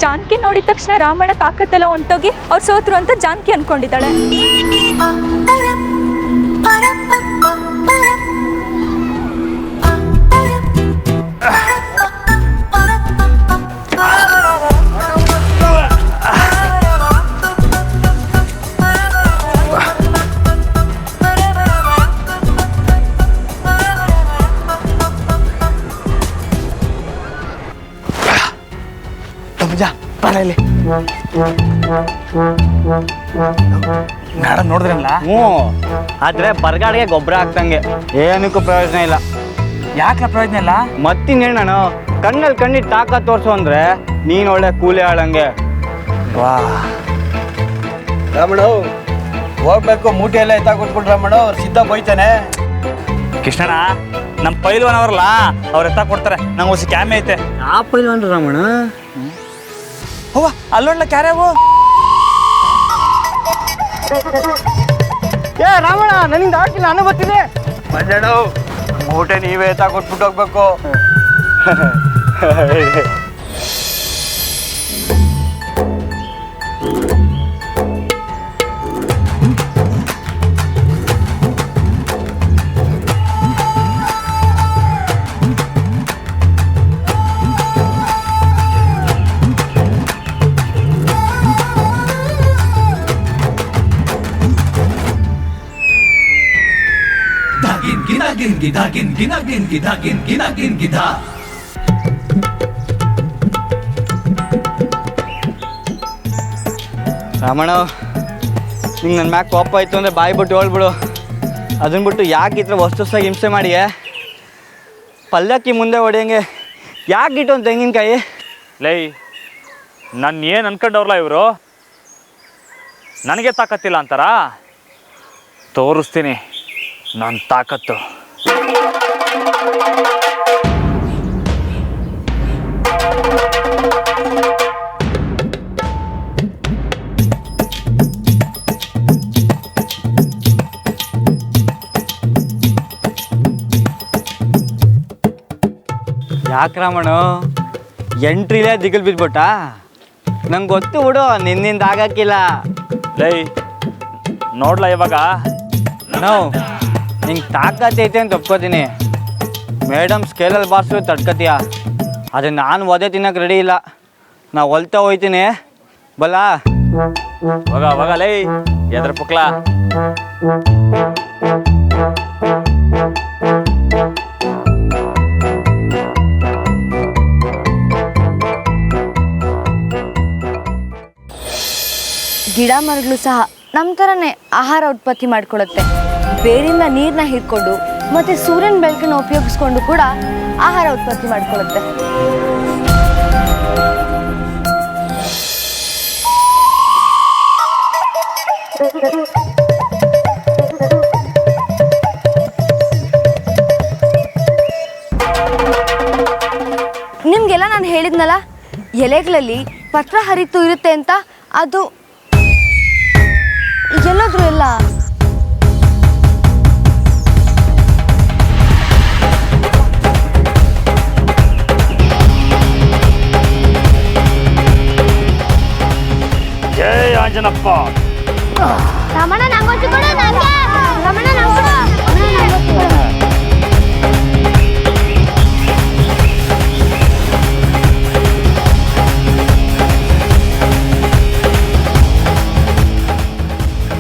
ಜಾನಕಿ ನೋಡಿದ ತಕ್ಷಣ ರಾಮಣ್ಣ ತಾಕತ್ತೆಲ್ಲ ಹೊಂಟೋಗಿ ಅವ್ರು ಸೋತ್ರು ಅಂತ ಜಾನಕಿ ಅನ್ಕೊಂಡಿದ್ದಾಳೆ. ಮೇಡಮ್ ನೋಡಿದ್ರಲ್ಲ? ಆದ್ರೆ ಬರಗಾಡಿಗೆ ಗೊಬ್ಬರ ಹಾಕ್ತಂಗೆ ಏನಕ್ಕೂ ಪ್ರಯೋಜನ ಇಲ್ಲ. ಯಾಕೆ ಪ್ರಯೋಜನ ಇಲ್ಲ? ಮತ್ತಿನ್ನೇನು ನಾನು ಕಣ್ಣಲ್ಲಿ ಕಣ್ಣಿಟ್ಟು ತಾಕತ್ ತೋರಿಸು ಅಂದ್ರೆ ನೀನು ಒಳ್ಳೆ ಕೂಲಿ ಆಳಂಗೆ. ವಾ ರಾಮಣ್ಣ ಹೋಗ್ಬೇಕು, ಮೂಟೆ ಎಲ್ಲ ಎತ್ತಾಕೊಟ್ಬಿಟ್ಟು ರಾಮಣ್ಣ ಅವ್ರು ಸಿದ್ಧ ಬೈತಾನೆ. ಕೃಷ್ಣಣ್ಣ ನಮ್ಮ ಪೈಲ್ವಾನ್ ಅವರಲ್ಲ, ಅವ್ರು ಎತ್ತ ಕೊಡ್ತಾರೆ. ನಂಗೆ ಹೊಸ ಕ್ಯಾಮೆ ಐತೆ. ಆ ಪೈಲ್ವಾನ್ ರಾಮಣ್ಣ? ಹೂವ ಅಲ್ಲೊಂಡ್ಲ ಕ್ಯಾರ್ಯಾವು. ಏ ರಾಮಣ್ಣ, ನನಗೆ ಹಾಕಿಲ್ಲ, ನಾನು ಬರ್ತಿದೆ. ಮಂಜಣ್ಣ ಮೂಟೆ ನೀವೇ ಎತ್ತಾಕೊಟ್ಬಿಟ್ಟು ಹೋಗ್ಬೇಕು. ರಾಮಣ್ಣ, ನಿಂಗೆ ನನ್ನ ಮ್ಯಾಕ್ ಕೋಪ ಆಯ್ತು ಅಂದರೆ ಬಾಯಿ ಬಿಟ್ಟು ಹೇಳ್ಬಿಡು. ಅದನ್ನ ಬಿಟ್ಟು ಯಾಕೆ ಈ ಥರ ವಸ್ತುಸಾಗಿ ಹಿಂಸೆ ಮಾಡಿಯೇ? ಪಲ್ಲಕ್ಕಿ ಮುಂದೆ ಹೊಡೆಯಂಗೆ ಯಾಕೆ ಇಟ್ಟು ಒಂದು ತೆಂಗಿನಕಾಯಿ? ಲೈ, ನನ್ನ ಏನು ಅನ್ಕೊಂಡವ್ರಲ್ಲ ಇವರು, ನನಗೆ ತಾಕತ್ತಿಲ್ಲ ಅಂತಾರ? ತೋರಿಸ್ತೀನಿ ನನ್ನ ತಾಕತ್ತು. ಯಾಕೆ ರಾಮಣ್ಣ ಎಂಟ್ರಿಲೇ ದಿಗಲ್ ಬಿದ್ಬಿಟ್ಟ? ನಂಗೆ ಗೊತ್ತು ಬಿಡು, ನಿನ್ನಿಂದ ಆಗಕ್ಕಿಲ್ಲ. ಲೈ ನೋಡ್ಲ ಇವಾಗ ನಾವು ನಿಂಗೆ ತಾಕತ್ತೈತೆ ಅಂತ ಒಪ್ಕೋತೀನಿ. ಮೇಡಮ್ ಸ್ಕೇಲಲ್ಲಿ ಬಾರಿಸು ತಡ್ಕತೀಯ, ಆದರೆ ನಾನು ಒದೆ ತಿನ್ನಕ್ಕೆ ರೆಡಿ ಇಲ್ಲ. ನಾ ಹೊಲ್ತಾ ಹೋಯ್ತೀನಿ, ಬಲ್ಲ ಹೋಗ ಲೈ, ಎದ್ರ ಪುಕ್ಲ. ಗಿಡ ಮರಗಳು ಸಹ ನಮ್ಮ ಥರನೇ ಆಹಾರ ಉತ್ಪತ್ತಿ ಮಾಡಿಕೊಡುತ್ತೆ. ಬೇರಿಂದ ನೀರನ್ನ ಹೀರ್ಕೊಂಡು ಮತ್ತು ಸೂರ್ಯನ ಬೆಳಕನ್ನು ಉಪಯೋಗಿಸ್ಕೊಂಡು ಕೂಡ ಆಹಾರ ಉತ್ಪತ್ತಿ ಮಾಡಿಕೊಳ್ಳುತ್ತೆ. ನಿಮಗೆಲ್ಲ ನಾನು ಹೇಳಿದ್ನಲ್ಲ, ಎಲೆಗಳಲ್ಲಿ ಪತ್ರ ಹರಿತು ಇರುತ್ತೆ ಅಂತ, ಅದು ಎಲ್ಲೋದ್ರು ಎಲ್ಲ. ಜೈ ಆಂಜನಪ್ಪ. ರಮಣ ನಂಗೊತ್ತು ಕೊಡು, ನಂಗೆ ರಮಣ ನಂಗೊತ್ತು.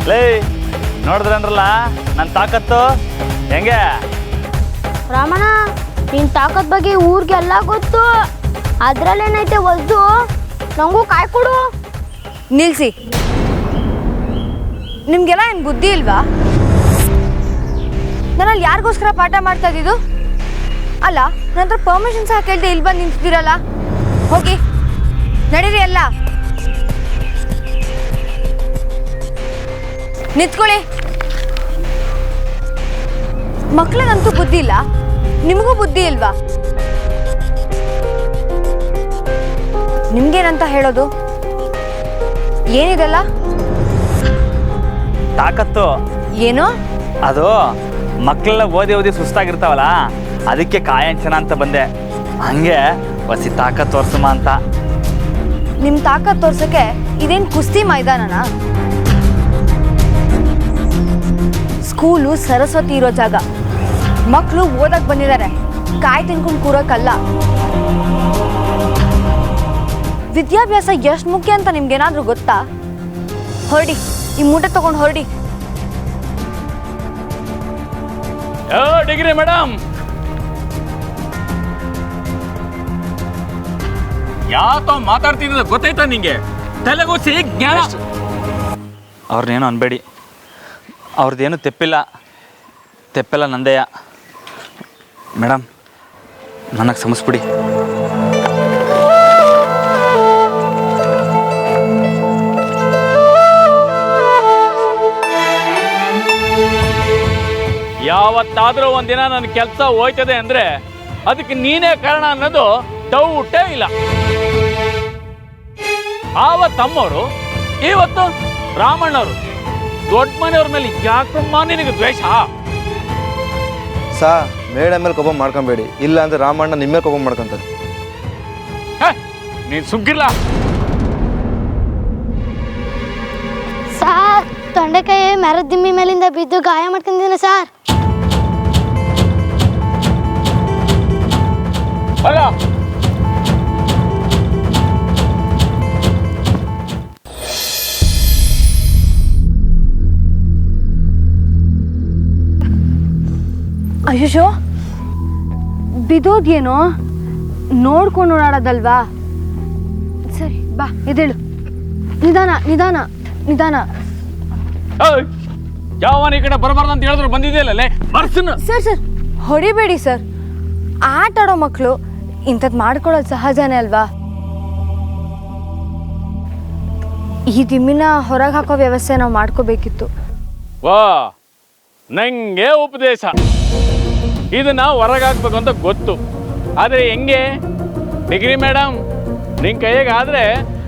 ಲೈ ನೋಡಿದ್ರನ್ರಲ್ಲ ನನ್ನ ತಾಕತ್ತು ಹೆಂಗೆ? ರಮಣ, ನಿನ್ ತಾಕತ್ ಬಗ್ಗೆ ಊರಿಗೆಲ್ಲ ಗೊತ್ತು. ಅದ್ರಲ್ಲೇನೈತೆ ವಸ್ತು, ನಂಗೂ ಕಾಯ್ಕೊಡು. ನಿಲ್ಸಿ, ನಿಮ್ಗೆಲ್ಲ ಏನು ಬುದ್ಧಿ ಇಲ್ವಾ? ನಾನಲ್ಲಿ ಯಾರಿಗೋಸ್ಕರ ಪಾಠ ಮಾಡ್ತಾ ಇದ್ದಿದ್ದು? ಅಲ್ಲ, ನಂತರ ಪರ್ಮಿಷನ್ ಸಹ ಕೇಳ್ದೆ ಇಲ್ಲಿ ಬಂದು ನಿಂತಿದ್ದೀರಲ್ಲ. ಹೋಗಿ ನಡೀರಿ, ಎಲ್ಲ ನಿಂತ್ಕೊಳ್ಳಿ. ಮಕ್ಳಿಗಂತೂ ಬುದ್ಧಿ ಇಲ್ಲ, ನಿಮಗೂ ಬುದ್ಧಿ ಇಲ್ವಾ? ನಿಮ್ಗೇನಂತ ಹೇಳೋದು? ಏನಿದೆಲ್ಲ? ತಾಕತ್ತು ಏನು? ಅದು ಮಕ್ಕಳೆಲ್ಲ ಓದಿ ಸುಸ್ತಾಗಿರ್ತಾವಲ್ಲ, ಅದಕ್ಕೆ ಕಾಯಂಚನ ಅಂತ ಬಂದೆ. ಹಂಗೆ ಹೊಸಿ ತಾಕತ್ತು ತೋರ್ಸಮ್ಮ ಅಂತ. ನಿಮ್ಮ ತಾಕತ್ ತೋರ್ಸಕ್ಕೆ ಇದೇನು ಕುಸ್ತಿ ಮೈದಾನನಾ? ಸ್ಕೂಲು ಸರಸ್ವತಿ ಇರೋ ಜಾಗ. ಮಕ್ಕಳು ಓದಕ್ಕೆ ಬಂದಿದ್ದಾರೆ, ಕಾಯಿ ತಿನ್ಕೊಂಡು ಕೂರೋಕ್ಕಲ್ಲ. ವಿದ್ಯಾಭ್ಯಾಸ ಎಷ್ಟು ಮುಖ್ಯ ಅಂತ ನಿಮ್ಗೇನಾದ್ರೂ ಗೊತ್ತಾ? ಹೊರಡಿ, ಈ ಮೂಟೆ ತಗೊಂಡು ಹೊರಡಿ. ಡಿಗ್ರಿ ಮೇಡಮ್, ಯಾಕೋ ಮಾತಾಡ್ತಿರೋದು ಗೊತ್ತಾಯ್ತಾ ನಿಂಗೆ? ತಲೆಗೋಸಿ ಜ್ಞಾನ. ಅವ್ರನ್ನೇನು ಅನ್ಬೇಡಿ, ಅವ್ರದ್ದೇನು ತೆಪ್ಪೆಲ್ಲ ನಂದೆಯ. ಮೇಡಮ್, ನನಗೆ ಕ್ಷಮಿಸ್ಬಿಡಿ. ಯಾವತ್ತಾದ್ರೂ ಒಂದಿನ ನನ್ನ ಕೆಲಸ ಹೋಯ್ತದೆ ಅಂದ್ರೆ ಅದಕ್ಕೆ ನೀನೇ ಕಾರಣ ಅನ್ನೋದು ಡೌಟೇ ಇಲ್ಲ. ಆವತ್ತಮ್ಮವರು, ಇವತ್ತು ರಾಮಣ್ಣವರು. ದೊಡ್ಡ ಮನೆಯವ್ರ ಮೇಲೆ ಯಾಕಮ್ಮ ನಿನಗೆ ದ್ವೇಷ? ಸಾ ಮೇಡಮ್ ಮೇಲೆ ಕೋಪ ಮಾಡ್ಕೊಬೇಡಿ, ಇಲ್ಲ ಅಂದ್ರೆ ರಾಮಣ್ಣ ನಿಮ್ಮ ಮೇಲೆ ಕೋಪ ಮಾಡ್ಕೊಂತಾರೆ. ನೀನ್ ಸುಗ್ಗಿರ್ಲ. ಸಾರ್, ತೊಂಡೆಕಾಯಿ ಮರದ ದಿಮ್ಮಿ ಮೇಲಿಂದ ಬಿದ್ದು ಗಾಯ ಮಾಡ್ಕೊಂಡಿದ್ದೀನಿ ಸಾರ್. ಅಯ್ಯೋ, ಬಿದೋದ್ಯೇನೋ ನೋಡ್ಕೊಂಡು ಓಡಾಡೋದಲ್ವಾ? ಸರಿ ಬಾ, ಎದ್ದೇಳು. ನಿಧಾನ ನಿಧಾನ ನಿಧಾನ. ಯಾವನ ಈ ಕಡೆ ಬರಬಾರ್ದು ಅಂತ ಹೇಳಿದ್ರು ಬಂದಿದೆಯಲ್ಲ ಬರ್ಸನ್ನ. ಸರ್ ಸರ್, ಹೊಡಿಬೇಡಿ ಸರ್. ಆಟ ಆಡೋ ಮಕ್ಕಳು ಇಂಥದ್ದು ಮಾಡ್ಕೊಳ್ಳೋದು ಸಹಜನೇ ಅಲ್ವಾ? ಈ ದಿಮ್ಮಿನ ಹೊರಗೆ ಹಾಕೋ ವ್ಯವಸ್ಥೆ ನಾವು ಮಾಡ್ಕೋಬೇಕಿತ್ತು. ವಾ, ನಂಗೆ ಉಪದೇಶ. ಇದನ್ನ ಹೊರಗೆ ಹಾಕ್ಬೇಕು ಅಂತ ಗೊತ್ತು, ಆದರೆ ಹೆಂಗೆ? ಡಿಗ್ರಿ ಮೇಡಮ್, ನಿನ್ ಕೈಯಾಗಾದ್ರೆ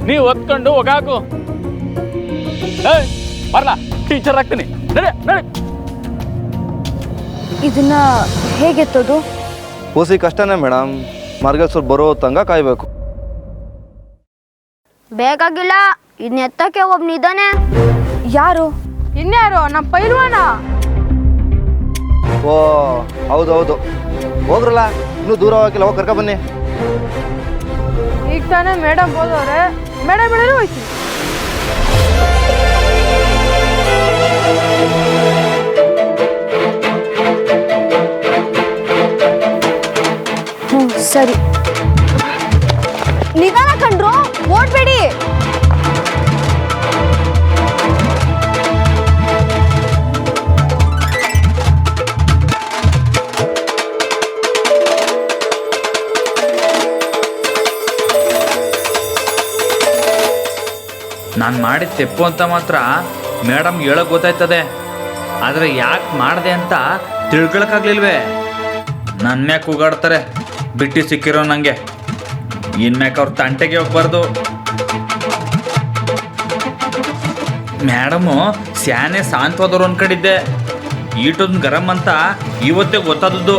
ನೀವು ಒತ್ಕೊಂಡು ಹೋಗಾಕು. ಬರ್ಲಾ, ಟೀಚರ್ ಆಗ್ತೀನಿ. ನಡೆ ನಡೆ. ಇದನ್ನ ಹೇಗೆತ್ತೋದು? ಕೂಸಿ ಕಷ್ಟನೇ ಮೇಡಮ್, ಮರ್ಗಲ್ಸೂರು ಬರೋ ತಂಗ ಕಾಯ್ಬೇಕು. ಬೇಕಾಗಿಲ್ಲ, ಇದನ್ನ ಎತ್ತಕ್ಕೆ ಒಬ್ನಿದ್ದಾನೆ. ಯಾರು? ಇನ್ಯಾರು? ನಮ್ಮ ಪೈಲ್ವಾನ. ಓ ಹೌದೌದು, ಹೋಗ್ರಲ್ಲ, ಇನ್ನೂ ದೂರ ಹೋಗಿಲ್ಲ, ಹೋಗಿ ಕರ್ಕ ಬನ್ನಿ. ಈಗ ತಾನೇ ಮೇಡಮ್ ಹೋದವ್ರೆ, ಮೇಡಮ್ ಹೇಳಿದ್ರು ಹೋಯ್ತು. ಸರಿ, ನಿಧಾನ ಕಂಡ್ರು, ಓಡ್ಬೇಡಿ. ನಾನು ಮಾಡಿದ ತೆಪ್ಪು ಅಂತ ಮಾತ್ರ ಮೇಡಮ್ ಹೇಳೋಕೆ ಗೊತ್ತಾಯ್ತದೆ, ಆದರೆ ಯಾಕೆ ಮಾಡಿದೆ ಅಂತ ತಿಳ್ಕೊಳಕ್ಕಾಗ್ಲಿಲ್ವೇ? ನನ್ನ ಮ್ಯಾಕೆ ಕೂಗಾಡ್ತಾರೆ ಬಿಟ್ಟು ಸಿಕ್ಕಿರೋ ನನಗೆ. ಇನ್ಮ್ಯಾಕೆ ಅವ್ರ ತಂಟೆಗೆ ಹೋಗ್ಬಾರ್ದು. ಮೇಡಮು ಸ್ಯಾನೆ ಶಾಂತವಾದವ್ರು ಅಂದ್ಕೊಂಡಿದ್ದೆ, ಈಟೊಂದು ಗರಂ ಅಂತ ಇವತ್ತೇ ಗೊತ್ತಾದದ್ದು.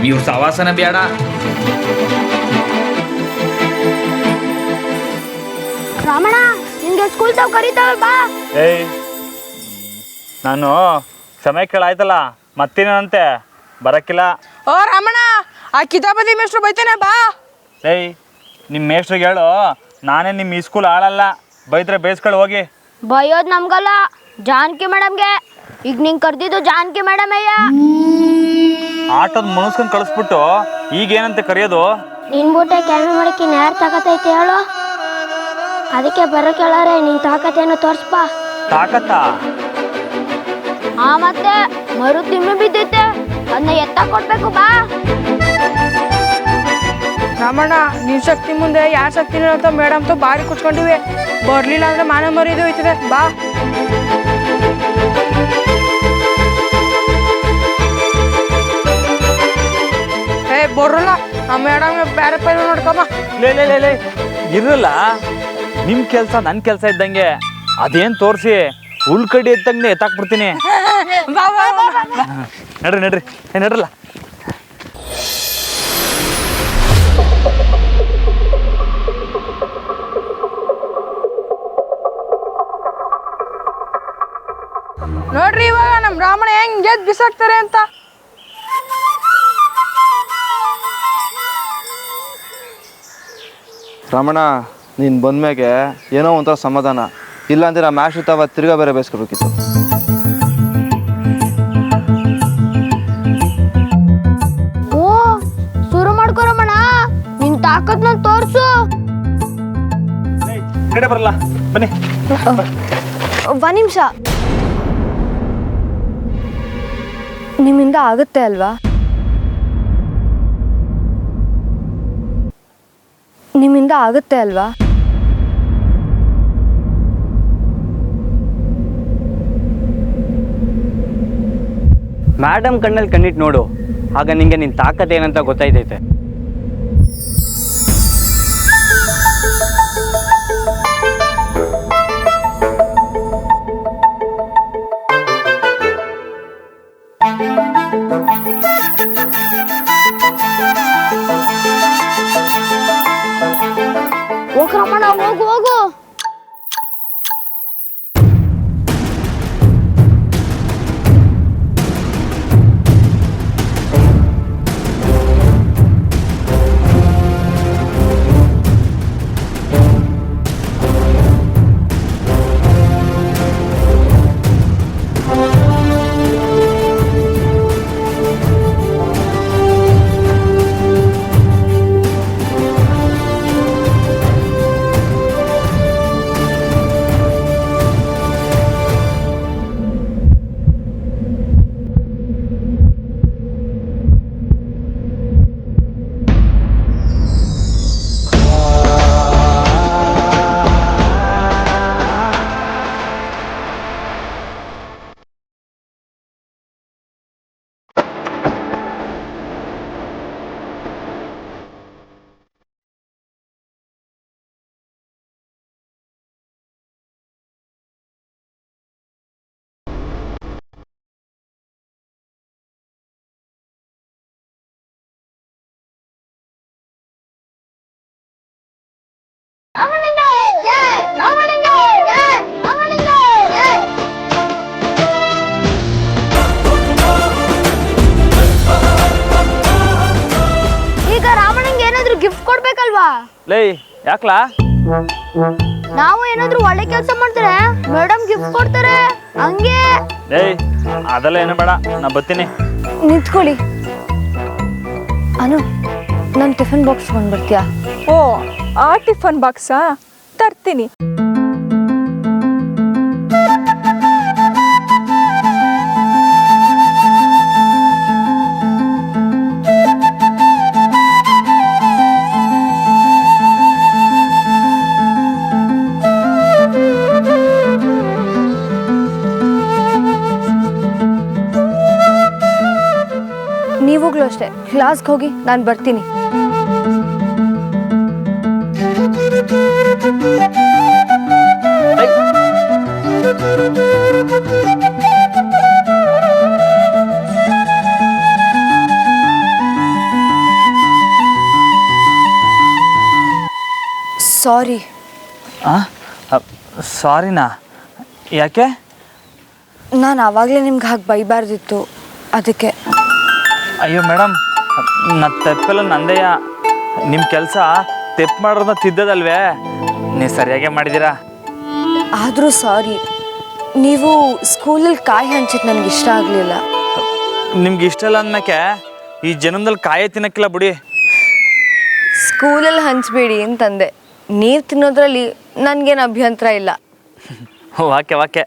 ಇವ್ರ ಸವಾಸನೆ ಬೇಡ. ರಾಮಣ್ಣ, ನಿನ್ಗೆ ಸ್ಕೂಲ್ ತಾವ್ ಕರೀತಾವೆ, ಬಾ. ಏಯ್, ನಾನು ಸಮಯ ಕೇಳಾಯ್ತಲ್ಲ, ಮತ್ತೇನಂತೆ ಬರಕ್ಕಿಲ್ಲ. ಓ ರಾಮಣ್ಣ, ಆ ಕಿತಾಪತಿ ಮೇಷ್ಟ್ರು ಬೈತಾನೆ, ಬಾ. ಏಯ್, ನಿಮ್ಮ ಮೇಷ್ಟ್ರಿಗೆ ಹೇಳು, ನಾನೇ ನಿಮ್ಮ ಈ ಸ್ಕೂಲ್ ಆಳಲ್ಲ, ಬೈದ್ರೆ ಬೇಯಿಸ್ಕೊಂಡು ಹೋಗಿ. ಬೈಯೋದು ನಮ್ಗಲ್ಲ, ಜಾನಕಿ ಮೇಡಮ್ಗೆ. ಈಗ ನಿಂಗೆ ಕರ್ದಿದ್ದು ಜಾನಕಿ ಮೇಡಮ್ ಅಯ್ಯ. ಆಟೋದ್ ಮುಗಿಸ್ಕೊಂಡು ಕಳಿಸ್ಬಿಟ್ಟು ಈಗೇನಂತೆ ಕರೆಯೋದು? ನಿನ್ ಬೂಟೆ ಕೆಲಸ ಮಾಡಕ್ಕೆ ಯಾರು ತಾಕತ್ತೈತೆ ಹೇಳು? ಅದಕ್ಕೆ ಬರೋ ಕೇಳಾರೆ, ನಿನ್ ತಾಕತ್ತೇನು ತೋರ್ಸ್ಪ. ತಾಕತ್ತಾ? ಮತ್ತೆ ಮರು ತಿಮ್ಮಿ ಬಿದ್ದೈತೆ, ಅದನ್ನ ಎತ್ತ ಕೊಡ್ಬೇಕು, ಬಾ. ರಾಮಣ್ಣ, ನಿನ್ ಶಕ್ತಿ ಮುಂದೆ ಯಾರ ಶಕ್ತಿನ ಅಂತ ಮೇಡಮ್ ತ ಬಾರಿ ಕುಚ್ಕೊಂಡಿವೆ. ಬರ್ಲಿಲ್ಲ ಅಂದ್ರೆ ಮಾನ ಮರಿದು ಹೋಯ್ತದೆ, ಬಾ. ಬರೋಲ್ಲ, ಆ ಮೇಡಮ್ ಬೇರೆ ಪೈಲ ನೋಡ್ಕೊಬ. ಲೇ ಇರಲ್ಲ, ನಿಮ್ಮ ಕೆಲಸ ನನ್ನ ಕೆಲಸ ಇದ್ದಂಗೆ. ಅದೇನು ತೋರಿಸಿ ಹುಲ್ಕಡ್ಡಿ ಎತ್ತಂಗೆ ಎತ್ತಾಕ್ಬಿಡ್ತೀನಿ. ನಡ್ರಿ ನಡ್ರಲ್ಲ. ನೋಡ್ರಿ ಇವಾಗ ನಮ್ಮ ರಾಮಣ್ಣ ಹೆಂಗ್ ಗೆದ್ದು ಬಿಸಾಕ್ತಾರೆ ಅಂತ. ರಮಣ ನೀನು ಬಂದ್ಮೇಲೆ ಏನೋ ಒಂಥರ ಸಮಾಧಾನ. ಇಲ್ಲಾಂದ್ರೆ ನಮ್ಮ ಮ್ಯಾಚ್ ತಾವ ತಿರ್ಗಾ ಬೇರೆ ಬೇಯಿಸ್ಕೋಬೇಕಿತ್ತು. ಓ ಶುರು ಮಾಡ್ಕೋ ರಮಣ, ನಿನ್ ತಾಕತ್ನ ತೋರ್ಸು. ಕಡೆ ಬರಲ್ಲ ಬನ್ನಿ. ಒಂದು ನಿಮಿಷ, ನಿಮ್ಮಿಂದ ಆಗುತ್ತೆ ಅಲ್ವಾ? ನಿಮ್ಮಿಂದ ಆಗುತ್ತೆ ಅಲ್ವಾ? ಮೇಡಮ್ ಕಣ್ಣಲ್ಲಿ ಕಣ್ಣಿಟ್ಟು ನೋಡು, ಆಗ ನಿಂಗೆ ನಿನ್ನ ತಾಕತ್ ಏನಂತ ಗೊತ್ತಾಯ್ತೈತೆ. ಹೋಗ್ ರಮಣ, ಹೋಗು ಹೋಗು. ಈಗ ರಾಮಣ್ಣಂಗೆ ಏನಾದ್ರು ಗಿಫ್ಟ್ ಕೊಡ್ಬೇಕಲ್ವಾ? ಲೇ ಯಾಕ್ಲಾ? ನಾವು ಏನಾದ್ರು ಒಳ್ಳೆ ಕೆಲಸ ಮಾಡ್ತಾರೆ ಮೇಡಮ್ ಗಿಫ್ಟ್ ಕೊಡ್ತಾರೆ ಹಂಗೆ. ಏಯ್ ಅದೆಲ್ಲ ಏನು ಬೇಡ, ನಾ ಬರ್ತೀನಿ. ನಿಂತ್ಕೊಳ್ಳಿ. ಅನು, ನನ್ನ ಟಿಫಿನ್ ಬಾಕ್ಸ್ ಬಂದ್ಬಿಡ್ತೀಯಾ? ಓ, ಆ ಟಿಫನ್ ಬಾಕ್ಸಾ? ತರ್ತೀನಿ. ನೀವಾಗ್ಲೂ ಅಷ್ಟೇ, ಕ್ಲಾಸ್ಗೆ ಹೋಗಿ, ನಾನು ಬರ್ತೀನಿ. ಸಾರಿ. ಸಾರಿನಾ? ಯಾಕೆ? ನಾನು ಆವಾಗಲೇ ನಿಮ್ಗೆ ಹಾಗೆ ಬೈಬಾರ್ದಿತ್ತು, ಅದಕ್ಕೆ. ಅಯ್ಯೋ ಮೇಡಮ್, ತಪ್ಪೆಲ್ಲ ನಂದೆಯ. ನಿಮ್ಮ ಕೆಲಸ ತೆಪ್ಪು ಮಾಡೋದನ್ನ ತಿದ್ದದಲ್ವೇ? ನೀವು ಸರಿಯಾಗೇ ಮಾಡಿದ್ದೀರಾ. ಆದರೂ ಸಾರಿ. ನೀವು ಸ್ಕೂಲಲ್ಲಿ ಕಾಯಿ ಹಂಚಿದ್ದು ನನಗೆ ಇಷ್ಟ ಆಗಲಿಲ್ಲ. ನಿಮ್ಗೆ ಇಷ್ಟ ಇಲ್ಲ ಅಂದ್ಮೇಕೆ ಈ ಜನ್ಮದಲ್ಲಿ ಕಾಯೇ ತಿನ್ನಕ್ಕಿಲ್ಲ ಬಿಡಿ. ಸ್ಕೂಲಲ್ಲಿ ಹಂಚಬೇಡಿ ಅಂತಂದೆ. ನೀವು ತಿನ್ನೋದ್ರಲ್ಲಿ ನನಗೇನು ಅಭ್ಯಂತರ ಇಲ್ಲ. ವಾಕೆ ವಾಕೆ.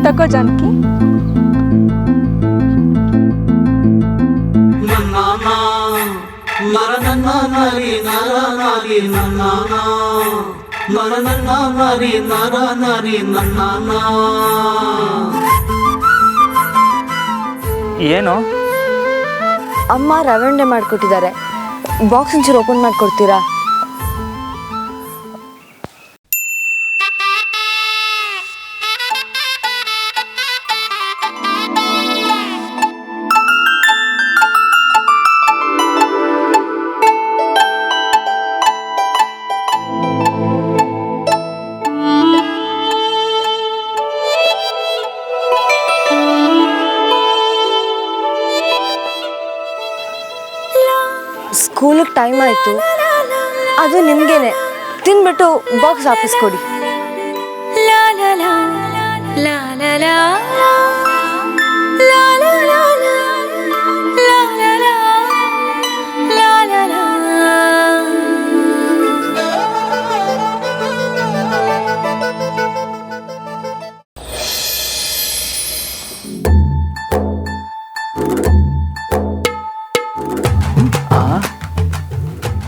ತಗೋ ಜಾನಕಿ. ಏನು? ಅಮ್ಮ ರವೆ ಉಂಡೆ ಮಾಡಿಕೊಟ್ಟಿದ್ದಾರೆ, ಬಾಕ್ಸ್ ಒಂಚೂರು ಓಪನ್ ಮಾಡಿಕೊಡ್ತೀರಾ? ಸ್ಕೂಲಿಗೆ ಟೈಮ್ ಆಯಿತು, ಅದು ನಿಮಗೇನೆ. ತಿನ್ಬಿಟ್ಟು ಬಾಕ್ಸ್ ವಾಪಸ್ ಕೊಡಿ.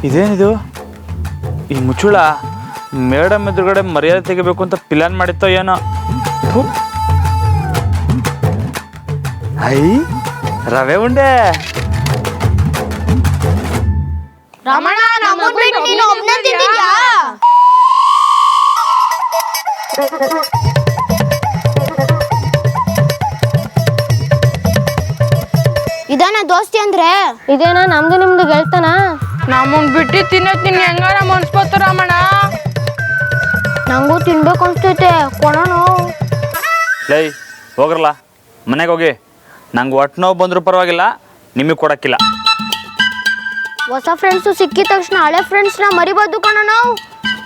ಇದೇನಿದು? ಈ ಮುಚ್ಚುಳ ಮೇಡಮ್ ಎದುರುಗಡೆ ಮರ್ಯಾದೆ ತೆಗಿಬೇಕು ಅಂತ ಪ್ಲಾನ್ ಮಾಡಿತ್ತೋ ಏನೋ. ಐ ರವೆ ಉಂಡೆ. ಇದಾನ ದೋಸ್ತಿ ಅಂದ್ರೆ? ಇದೇನಾ ನಮ್ದು ನಿಮ್ದು ಗೆಳ್ತಾನ? ನಮ್ಮನ್ ಬಿಟ್ಟು ತಿನ್ನೋದ್ ನಿನ್ ಹೆಂಗಾರ ಮನ್ಸ್ಬೋತ ರಾಮಣ್ಣ. ನಂಗೂ ತಿನ್ಬೇಕು ಅನ್ಸ್ತೈತೆ, ಕೊಡೋಣ. ಲೈ ಹೋಗ್ರಲ್ಲ ಮನೆಗೆ ಹೋಗಿ. ನಂಗೆ ಒಟ್ಟು ನೋವು ಬಂದರೂ ಪರವಾಗಿಲ್ಲ, ನಿಮಗೆ ಕೊಡಕ್ಕಿಲ್ಲ. ಹೊಸ ಫ್ರೆಂಡ್ಸು ಸಿಕ್ಕಿದ ತಕ್ಷಣ ಹಳೆ ಫ್ರೆಂಡ್ಸ್ನ ಮರಿಬಾರ್ದು ಕಣ ನಾವು,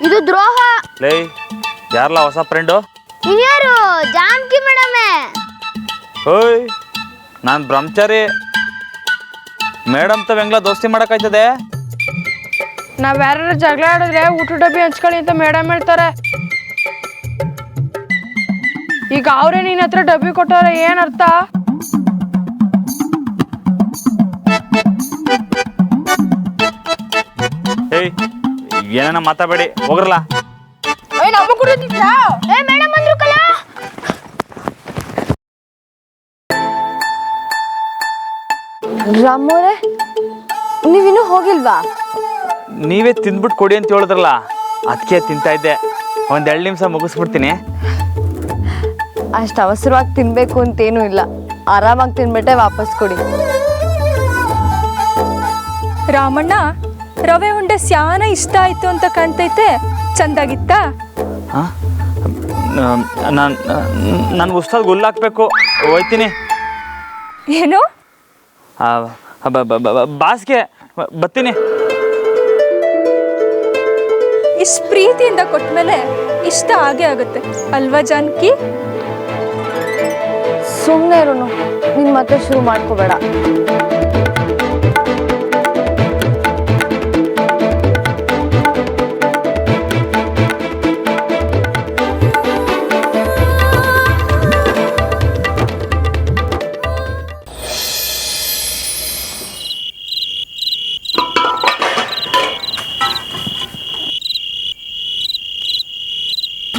ಇದು ದ್ರೋಹ. ಲೈ ಯಾರಲ್ಲ ಹೊಸ ಫ್ರೆಂಡು? ಇನ್ಯಾರು? ಜಾನಕಿ ಮೇಡಮೇ. ಓಯ್ ನಾನು ಬ್ರಹ್ಮಚಾರಿ. ಮೇಡಮ್ ತಾವೆಂಗ್ಲ ದೋಸ್ತಿ ಮಾಡೋಕ್ಕಾಯ್ತದೆ? ನಾವ್ ಯಾರು ಜಗಳ ಆಡಿದ್ರೆ ಊಟ ಡಬ್ಬಿ ಹಂಚ್ಕೊಳ್ಳಿ ಅಂತ ಮೇಡಮ್ ಹೇಳ್ತಾರೆ. ಈಗ ಅವ್ರೇ ನಿನ್ನ ಹತ್ರ ಡಬ್ಬಿ ಕೊಟ್ಟವ್ರೆ, ಏನ್ ಅರ್ಥ? ಏಯ್ ಏನೇನ ಮಾತಾಡಬೇಡಿ, ಹೋಗ್ರಲ್ಲ. ಮೇಡಮ್ ಅಂದ್ರು ಕಲ. ರಾಮೋರೆ, ನೀವಿನ್ನೂ ಹೋಗಿಲ್ವಾ? ನೀವೇ ತಿಂದ್ಬಿಟ್ಟು ಕೊಡಿ ಅಂತ ಹೇಳಿದ್ರಲ್ಲ, ಅದಕ್ಕೆ ತಿಂತಾ ಇದ್ದೆ. ಒಂದು 2 ನಿಮಿಷ ಮುಗಿಸ್ಬಿಡ್ತೀನಿ. ಅಷ್ಟು ಅವಸರವಾಗಿ ತಿನ್ಬೇಕು ಅಂತೇನೂ ಇಲ್ಲ, ಆರಾಮಾಗಿ ತಿನ್ಬಿಟ್ಟೆ ವಾಪಸ್ ಕೊಡಿ. ರಾಮಣ್ಣ, ರವೆ ಉಂಡೆ ಸ್ಯಾನ ಇಷ್ಟ ಆಯ್ತು ಅಂತ ಕಾಣ್ತೈತೆ, ಚಂದಾಗಿತ್ತಾ? ನಾನು ಉಸ್ತಾದ್ ಗುಲ್ಲಾಕ್ಬೇಕು, ಹೋಯ್ತೀನಿ. ಏನು? ಬಾಸ್ಗೆ ಬರ್ತೀನಿ. ಇಷ್ಟು ಪ್ರೀತಿಯಿಂದ ಕೊಟ್ಮೇಲೆ ಇಷ್ಟ ಆಗೇ ಆಗುತ್ತೆ ಅಲ್ವಾ ಜಾನಕಿ? ಸುಮ್ಮನೆ ಇರೋನು, ನೀನು ಮತ್ತೆ ಶುರು ಮಾಡ್ಕೋಬೇಡ.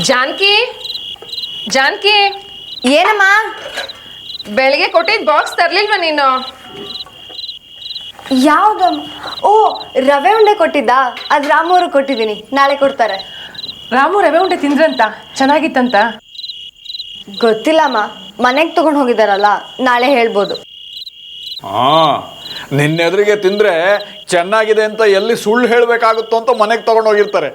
ಜಾನಕಿ, ಜಾನಕಿ, ಏನಮ್ಮ? ಬೆಳಗ್ಗೆ ಕೊಟ್ಟಿದ್ದ ಬಾಕ್ಸ್ ತರ್ಲಿಲ್ವಾ ನೀನು? ಯಾವ್ದಮ್ಮ? ಓ, ರವೆ ಉಂಡೆ ಕೊಟ್ಟಿದ್ದ? ಅದು ರಾಮೋರು ಕೊಟ್ಟಿದ್ದೀನಿ, ನಾಳೆ ಕೊಡ್ತಾರೆ. ರಾಮು ರವೆ ಉಂಡೆ ತಿಂದ್ರಂತ, ಚೆನ್ನಾಗಿತ್ತಂತ. ಗೊತ್ತಿಲ್ಲಮ್ಮ, ಮನೆಗೆ ತಗೊಂಡು ಹೋಗಿದಾರಲ್ಲ, ನಾಳೆ ಹೇಳ್ಬೋದು. ನಿನ್ನೆದುರಿಗೆ ತಿಂದ್ರೆ ಚೆನ್ನಾಗಿದೆ ಅಂತ ಎಲ್ಲಿ ಸುಳ್ಳು ಹೇಳಬೇಕಾಗುತ್ತೋ ಅಂತ ಮನೆಗೆ ತಗೊಂಡು ಹೋಗಿರ್ತಾರೆ.